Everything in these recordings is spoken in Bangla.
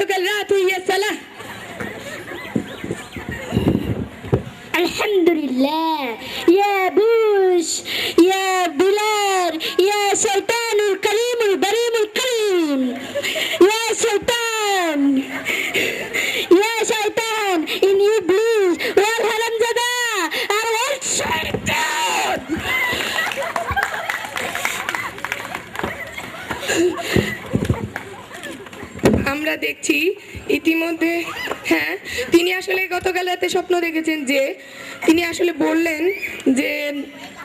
গতকাল রাত হইয়া সালা। আলহামদুলিল্লাহ ইয়া বুশ ইয়া বিলাল ইয়া শাইতানুল কারীমুল বারীমুল কারীম ইয়া শাইতান ইন ইবলিস ওয়াল হারামজাদা আর ওয়াল শাইতান। আমরা দেখছি ইতিমধ্যে, হ্যাঁ, তিনি আসলে গতকাল রাতে স্বপ্ন দেখেছেন যে তিনি আসলে বললেন যে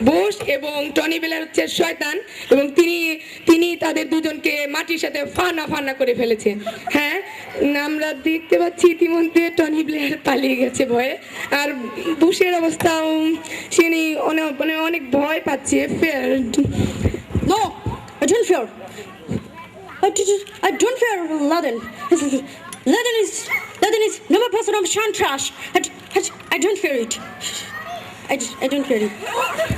বোস এবং টনি বেলার হচ্ছে শয়তান, এবং তিনি তাদের দুজনকে মাটির সাথে ফানা করে ফেলেছে। হ্যাঁ, আমরা দেখতে পাচ্ছি ইতিমধ্যে টনি ব্লেয়ার পালিয়ে গেছে ভয়ে, আর বুশের অবস্থাও তিনি অনেক ভয় পাচ্ছে। No, I don't fear. I don't fear Laden. Laden is never person of Shantrash. I don't fear it. I don't fear it.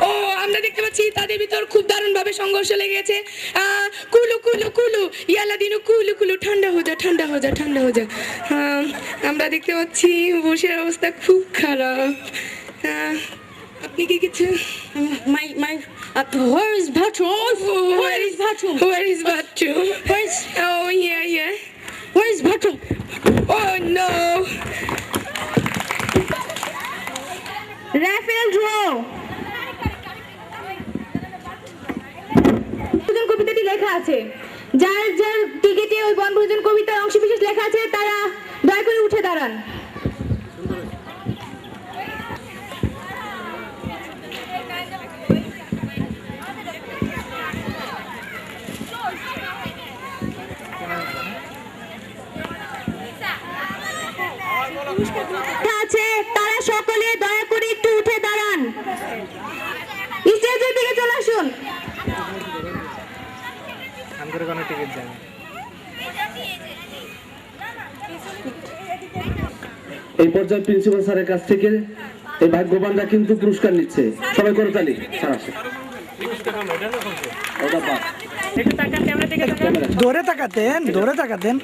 ও, আমরা দেখতে পাচ্ছি তাদের ভিতর খুব দারুণ ভাবে সংঘর্ষ লেগে গেছে। কুলু ইয়ালা দিনু কুলু ঠান্ডা হয়ে যা। আমরা দেখতে পাচ্ছি বসের অবস্থা খুব খারাপ। আপনি কি কিছু? My where is bathroom? Where is bathroom? Where is bathroom? Oh yeah. Where is bathroom? Oh no. Raphael draw. কবিতাটি লেখা আছে, যার টিকেটে ওই বনভোজন কবিতার অংশবিশেষ লেখা আছে তারা দয়া করে উঠে দাঁড়ান। আছে তারা সকলে দয়া করে একটু উঠে দাঁড়ান, স্টেজের দিকে চলে আসুন। এই পর্যায়ে প্রিন্সিপাল স্যারের কাছ থেকে এই ভাগ্যবানরা কিন্তু পুরস্কার নিচ্ছে। সবাই করে তালি। দৌড়ে তাকাতেন।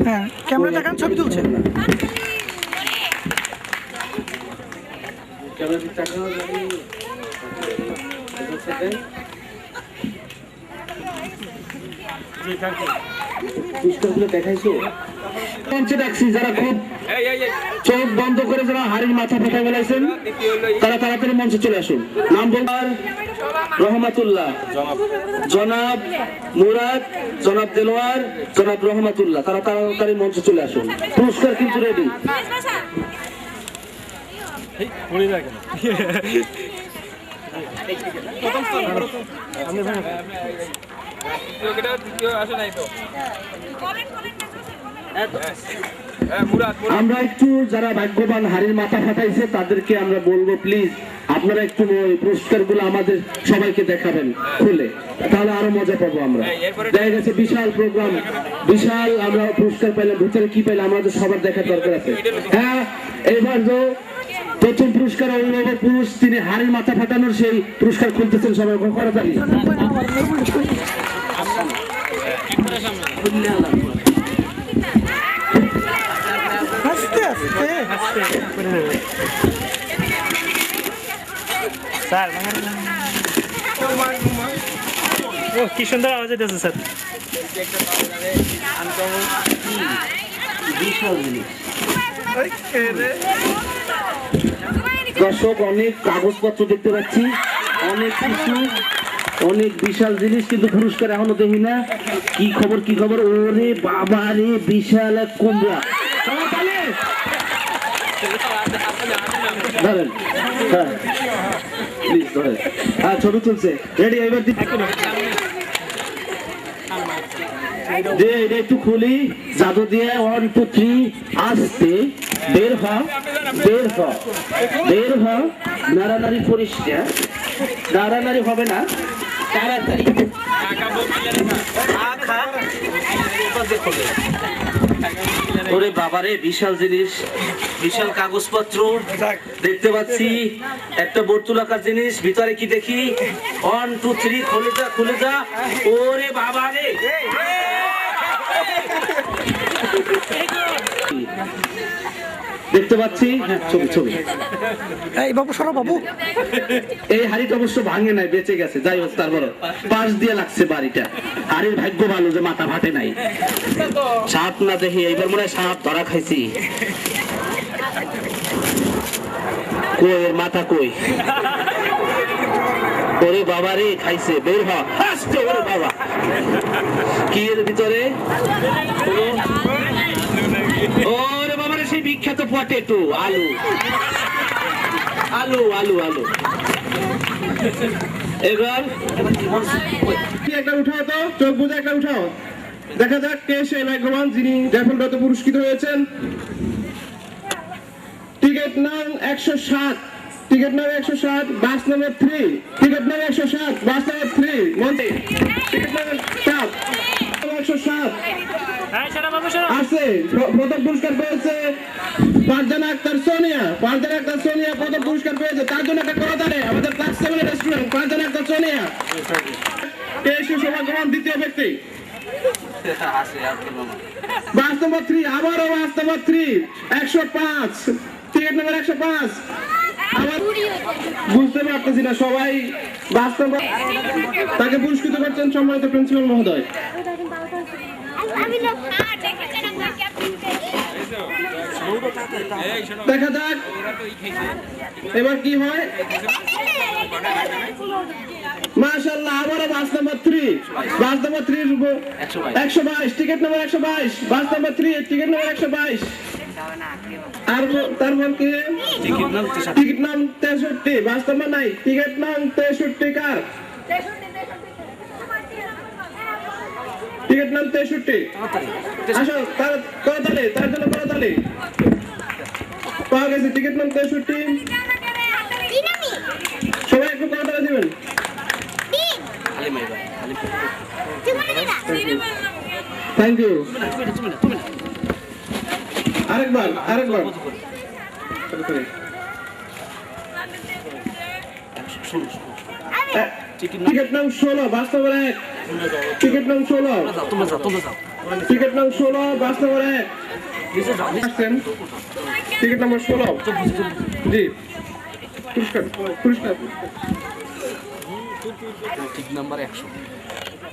হ্যাঁ, ক্যামেরা দেখান, ছবি তুলছে। পুরস্কারগুলো দেখাইছো? মঞ্চে ডাকছি যারা খুব চোখ বন্ধ করে যারা হাড়ির মাথা ফাটা বেলাইছেন তারা তাড়াতাড়ি মঞ্চে চলে আসুন। নাম বলবার রহমাতুল্লাহ, জনাব মুরাদ, জনাব দেলোয়ার, জনাব রহমাতুল্লাহ, তারা তাড়াতাড়ি মঞ্চে চলে আসুন। পুরস্কার কিন্তু রেডি। আমরা একটু যারা ভাগ্যবান হাড়ির মাথা ফাটাইছে তাদেরকে আমরা বলবো প্লিজ আপনারা একটু পুরস্কার গুলো আমাদের সবাইকে দেখাবেন খুলে, তাহলে আরো মজা পাবো আমরা। দেখা গেছে বিশাল প্রোগ্রাম, বিশাল আমরা পুরস্কার পাইলাম, ভিতরে কি পাইলাম আমাদের সবার দেখার দরকার আছে। হ্যাঁ, এবার তো প্রথম পুরস্কার অভিভাবক পুরুষ, তিনি হাড়ির মাথা ফাটানোর সেই পুরস্কার খুলতেছেন। সবাই করে জানি স্যার ও কি সুন্দর আওয়াজ হইতেছে স্যার। দর্শক, অনেক কাগজপত্র দেখতে পাচ্ছি, অনেক কিছু, অনেক বিশাল জিনিস, কিন্তু পুরস্কার এখনো দেখি না। কি খবর? ওরে বাবা রে, বিশাল এক কুমড়া। ধরেন, হ্যাঁ প্লিজ ধরেন। হ্যাঁ, ছবি তুলছে, রেডি? এবার এটা একটু খুলি, জাদু দিয়ে 1 2 3 আসতে বের হ। নাড়ানাড়ি পরিষ্কার, নাড়ানাড়ি হবে না, তাড়াতাড়ি। ওরে বাবারে, বিশাল জিনিস, বিশাল কাগজপত্র দেখতে পাচ্ছি, একটা বর্তুলাকার জিনিস। ভিতরে কি দেখি? 1 2 3 খুলে যা। ওরে বাবারে, দেখতে পাচ্ছি ছবি ছবি এই বাবু সরো বাবু। এই হাড়িটা অবশ্য ভাঙে নাই, বেঁচে গেছে। যাই হোক, তারপর পাশ দিয়ে লাগছে বাড়িটা। হাড়ির ভাগ্য ভালো যে মাথা ফাটে নাই। সাপ না দেখি এইবার মনে হয় সাপ ধরা খাইছি। কই এর মাথা কই? ওরে বাবা রে, খাইছে, বের হ। আস্তে, ওরে বাবা, কি এর ভিতরে? ওরে বাবা রে, সেই বিখ্যাত পটেটো, আলু আলু আলু আলু। এবার একটা উঠাও তো, চোখ বুঝে একটা উঠাও। দেখা যাক কে সেই ভাগ্যবান যিনি জাফলরতে পুরস্কৃত হয়েছেন। টিকিট নাম 107, টিকিট নাম 107, বাস নাম্বার 3, টিকিট নাম 107, বাস নাম্বার 3, মন্ত্রী টিকিট নাম্বার 7, 107 হ্যাঁ সরো বাবু সরো। আছে। প্রথম পুরস্কার পেয়েছে ফারজানা আক্তার সোনিয়া। ফারজানা আক্তার সোনিয়া প্রথম পুরস্কার পেয়েছে, তার জন্য একটা করতালে আমাদের ক্লাস 7 এর স্টুডেন্ট ফারজানা আক্তার সোনিয়া। কে সেই সৌভাগ্যবান দ্বিতীয় ব্যক্তি? বাস নম্বর 3, আবারও বাস নম্বর 3, 105, টিকিট নম্বর 105। আবার বুঝতে পারতেছি না সবাই। বাস নম্বর তাকে পুরস্কৃত করছেন সম্মানিত প্রিন্সিপাল মহোদয়। দেখা যাক এবার কি হয়। মাশাআল্লাহ, আবারও bus number 3, bus number 3 122, ticket number 122, bus number 3, ticket number 122। আর তারপর কি? টিকিট নাম 63, বাস নাম্বার নাই, টিকিট নাম 63 কার? টিকিট নাম 63। আসো করতালি, তার জন্য করতালি। পাওয়া গেছে টিকিট নাম 63। সবাই একটু করতালি দিবেন। Thank you. আরেকবার আরেকবার। টিকিট নাম 16, বাস নম্বর 1, টিকিট নাম 16, টিকিট নাম 16, বাস নম্বর 1। আসছেন টিকিট নাম্বার 16। জি, পুরস্কার পুরস্কার।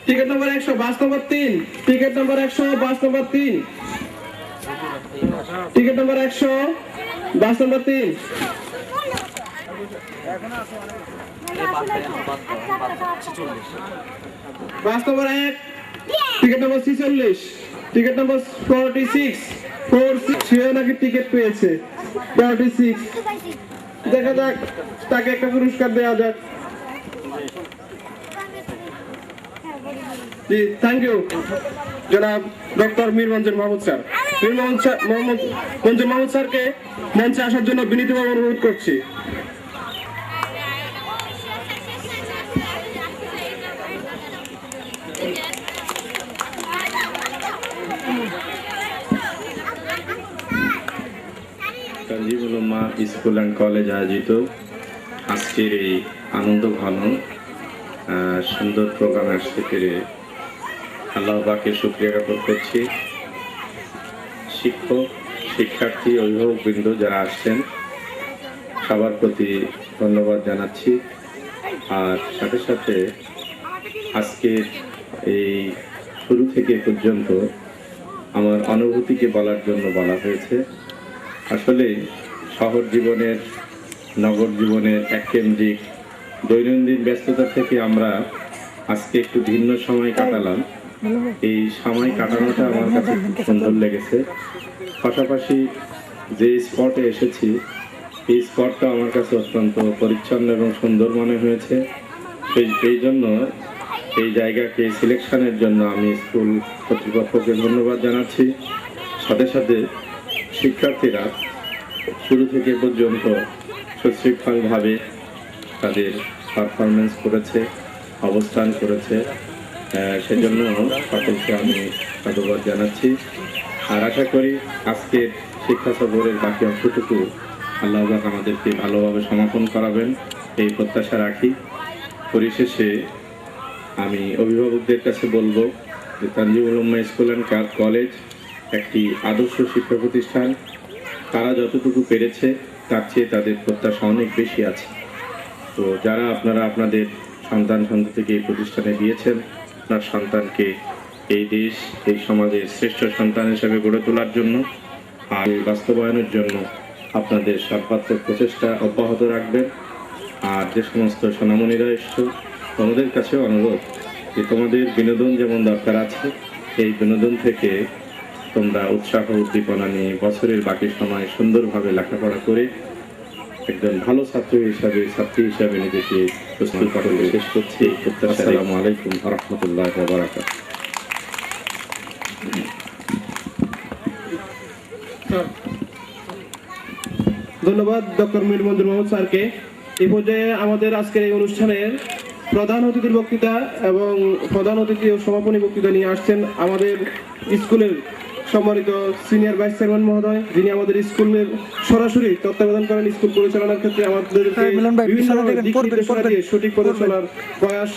টিকিট নাম্বার 100, বাস নম্বর 3, টিকিট নাম্বার 100, বাস নম্বর 3, টিকিট নাম্বার 100, বাস নম্বর 3। বাস নম্বর 1, টিকিট নাম্বার 46, টিকিট নাম্বার 46, 46 সে নাকি টিকিট পেয়েছে 46। দেখা যাক, তাকে একটা পুরস্কার দেওয়া যাক। জি, থ্যাংক ইউ জনাব ডক্টর মীর মঞ্জুর মাহমুদ স্যার। মীর মঞ্জুর মাহমুদ স্যারকে মঞ্চে আসার জন্য বিনীতভাবে অনুরোধ করছি। তানজিমুল উম্মাহ স্কুল অ্যান্ড কলেজ আয়োজিত আজকের এই আনন্দ ঘন সুন্দর প্রোগ্রাম আসতে পেরে আল্লাহ পাকের শুকরিয়া জ্ঞাপন করছি। শিক্ষক, শিক্ষার্থী, অভিভাবকবৃন্দ যারা আসছেন সবার প্রতি ধন্যবাদ জানাচ্ছি। আর সাথে সাথে আজকের এই শুরু থেকে পর্যন্ত আমার অনুভূতিকে বলার জন্য বলা হয়েছে। আসলে শহর জীবনের, নগর জীবনের এককেন্দ্রিক দৈনন্দিন ব্যস্ততা থেকে আমরা আজকে একটু ভিন্ন সময় কাটালাম। এই সময় কাটানোটা আমার কাছে খুব সুন্দর লেগেছে। পাশাপাশি যে স্পটে এসেছি এই স্পটটা আমার কাছে অত্যন্ত পরিচ্ছন্ন এবং সুন্দর মনে হয়েছে। এই জন্য এই জায়গাকে সিলেকশনের জন্য আমি স্কুল কর্তৃপক্ষকে ধন্যবাদ জানাচ্ছি। সাথে সাথে শিক্ষার্থীরা শুরু থেকে পর্যন্ত সুশৃঙ্খলভাবে তাদের পারফরমেন্স করেছে, অবস্থান করেছে, সেজন্য সকলকে আমি সাধুবাদ জানাচ্ছি। আর আশা করি আজকের শিক্ষা সফরের বাকি অংশটুকু আল্লাহ পাক আমাদেরকে ভালোভাবে সমাপন করাবেন এই প্রত্যাশা রাখি। পরিশেষে আমি অভিভাবকদের কাছে বলবো যে তানজিমুল উম্মাহ স্কুল অ্যান্ড কলেজ একটি আদর্শ শিক্ষা প্রতিষ্ঠান। তারা যতটুকু পেরেছে তার চেয়ে তাদের প্রত্যাশা অনেক বেশি আছে। তো যারা আপনারা আপনাদের সন্তান সন্ততিকে এই প্রতিষ্ঠানে দিয়েছেন, আপনার সন্তানকে এই দেশ এই সমাজের শ্রেষ্ঠ সন্তান হিসেবে গড়ে তোলার জন্য আর এই বাস্তবায়নের জন্য আপনাদের সর্বাত্মক প্রচেষ্টা অব্যাহত রাখবেন। আর যে সমস্ত সোনামণিরা এসছো, তোমাদের কাছে অনুরোধ যে তোমাদের বিনোদন যেমন দরকার আছে, এই বিনোদন থেকে তোমরা উৎসাহ উদ্দীপনা নিয়ে বছরের বাকি সময় সুন্দরভাবে লেখাপড়া করে একজন ভালো ছাত্রী হিসাবে নিজেকে প্রস্তুত করতে শেষ করছি। আসসালামু আলাইকুম ওয়া রাহমাতুল্লাহি ওয়া বারাকাতুহু। ধন্যবাদ ডক্টর মীর মঞ্জুর মোহাম্মদ স্যারকে। এই পর্যায়ে আমাদের আজকের এই অনুষ্ঠানের প্রধান অতিথির বক্তৃতা এবং প্রধান অতিথি ও সমাপনী বক্তৃতা নিয়ে আসছেন আমাদের স্কুলের সম্মানিত সিনিয়র ভাইস চেয়ারম্যান মহোদয়, যিনি আমাদের স্কুলের সরাসরি তত্ত্বাবধান করেন। স্কুল পরিচালনার ক্ষেত্রে আমাদের বিভিন্ন দিক নির্দেশনা দিয়ে সঠিক পথে চলার প্রয়াস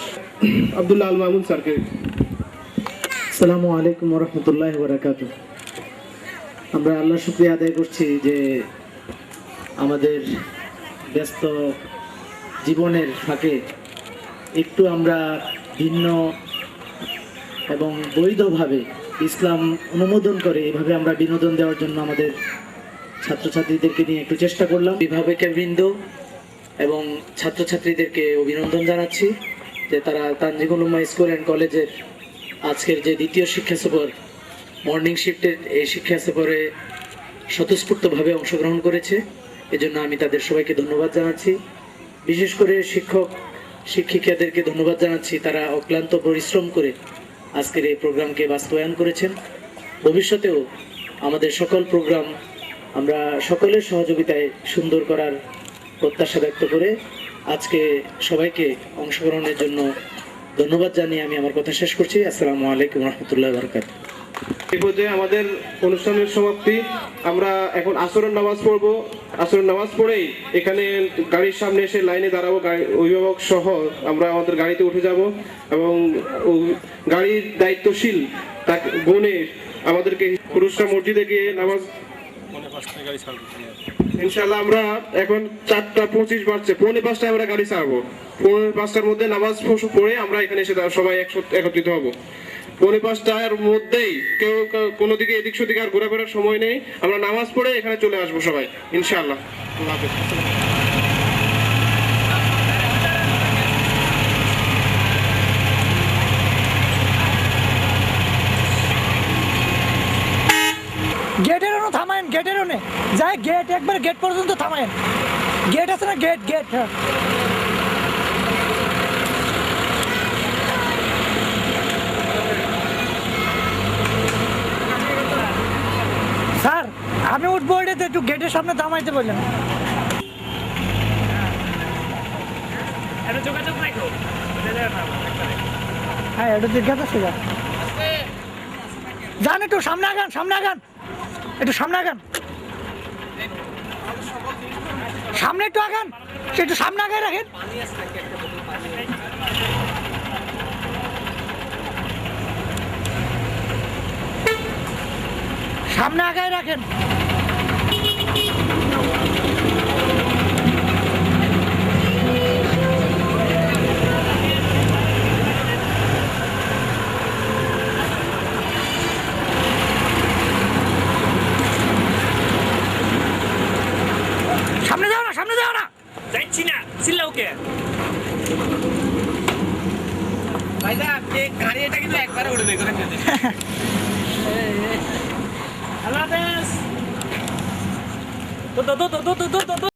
আব্দুল্লাহ আল মামুন স্যারকে। আসসালামু আলাইকুম ওয়া রাহমাতুল্লাহি ওয়া বারাকাতুহু। আমরা আল্লাহর শুকরিয়া আদায় করছি যে আমাদের ব্যস্ত জীবনের ফাঁকে একটু আমরা ভিন্ন এবং বৈধভাবে ইসলাম অনুমোদন করে এভাবে আমরা বিনোদন দেওয়ার জন্য আমাদের ছাত্রছাত্রীদেরকে নিয়ে একটু চেষ্টা করলাম। অভিভাবকের বৃন্দ এবং ছাত্রছাত্রীদেরকে অভিনন্দন জানাচ্ছি যে তারা তানজিমুল উম্মাহ স্কুল অ্যান্ড কলেজের আজকের যে দ্বিতীয় শিক্ষা সফর, মর্নিং শিফটের এই শিক্ষা সফরে স্বতঃস্ফূর্তভাবে অংশগ্রহণ করেছে। এজন্য আমি তাদের সবাইকে ধন্যবাদ জানাচ্ছি। বিশেষ করে শিক্ষক শিক্ষিকাদেরকে ধন্যবাদ জানাচ্ছি, তারা অক্লান্ত পরিশ্রম করে আজকের এই প্রোগ্রামকে বাস্তবায়ন করেছেন। ভবিষ্যতেও আমাদের সকল প্রোগ্রাম আমরা সকলের সহযোগিতায় সুন্দর করার প্রত্যাশা ব্যক্ত করে আজকে সবাইকে অংশগ্রহণের জন্য ধন্যবাদ জানিয়ে আমি আমার কথা শেষ করছি। আসসালামু আলাইকুম ওয়া রাহমাতুল্লাহি ওয়া বারাকাতুহু। এই পর্যায়ে আমাদের অনুষ্ঠানের সমাপ্তি। আমরা এখন আসরের নামাজ পড়বো। আসরের নামাজ পড়েই এখানে গাড়ির সামনে এসে লাইনে দাঁড়াবো, অভিভাবক সহ আমরা আমাদের গাড়িতে উঠে যাব এবং গাড়ির দায়িত্বশীল তাকে গুনে আমাদেরকে পুরুষরা মসজিদে গিয়ে নামাজ ইনশাআল্লাহ আমরা এখন 4:25 বাজছে, 4:45 আমরা গাড়ি ছাড়বো। 4:45টার মধ্যে নামাজ পড়ে আমরা এখানে এসে সবাই একত্রিত হব। 4:45টার মধ্যেই কেউ কোনো দিকে এদিক সেদিকে আর ঘোরাফেরার সময় নেই। আমরা নামাজ পড়ে এখানে চলে আসবো সবাই ইনশাআল্লাহ। আল্লাহ হাফেজ। গেটের ওনে থামায়েন, গেটের ওনে যাই, গেট একবার গেট পর্যন্ত থামায়েন। গেট আছে না, গেট গেট। হ্যাঁ স্যার, আমি উঠবো, এটাতে একটু গেটের সামনে থামাইতে বললেন। হ্যাঁ এটা জিজ্ঞাসা ছিল। যান একটু সামনে আগান, সামনে আগান, একটু সামনে আগান, সামনে একটু আগান, একটু সামনে আগায় রাখেন। সামনে আগায় রাখেন। সামনে যাও না, সামনে যাও না, যাচ্ছি না, চিল্লাও কে ভাইদা, আপনি গাড়ি এটা কিন্তু একবারে উঠবে করে ফেলতে। আল্লাহ হাফেজ। তো